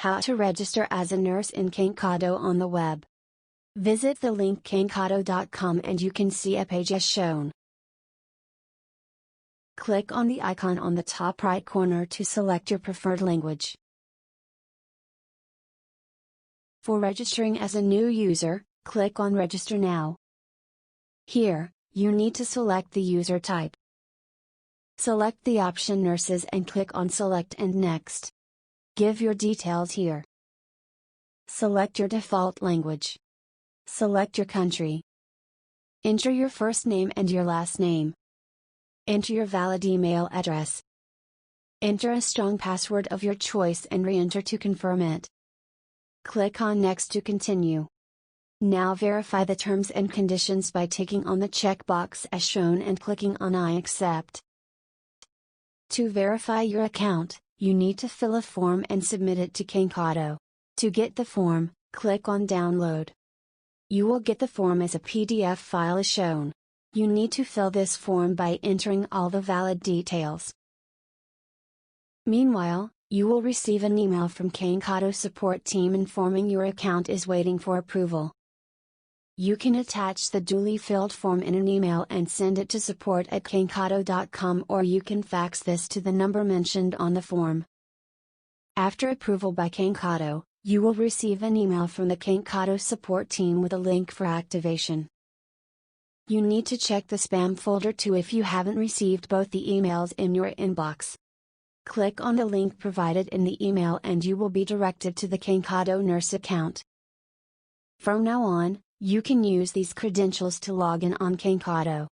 How to register as a nurse in Cankado on the web. Visit the link cankado.com and you can see a page as shown. Click on the icon on the top right corner to select your preferred language. For registering as a new user, click on Register Now. Here, you need to select the user type. Select the option Nurses and click on Select and Next. Give your details here. Select your default language. Select your country. Enter your first name and your last name. Enter your valid email address. Enter a strong password of your choice and re-enter to confirm it. Click on Next to continue. Now verify the terms and conditions by ticking on the checkbox as shown and clicking on I accept. To verify your account, you need to fill a form and submit it to Cankado. To get the form, click on Download. You will get the form as a PDF file as shown. You need to fill this form by entering all the valid details. Meanwhile, you will receive an email from Cankado support team informing your account is waiting for approval. You can attach the duly filled form in an email and send it to support@cankado.com, or you can fax this to the number mentioned on the form. After approval by Cankado, you will receive an email from the Cankado support team with a link for activation. You need to check the spam folder too if you haven't received both the emails in your inbox. Click on the link provided in the email and you will be directed to the Cankado nurse account. From now on, you can use these credentials to log in on Cankado.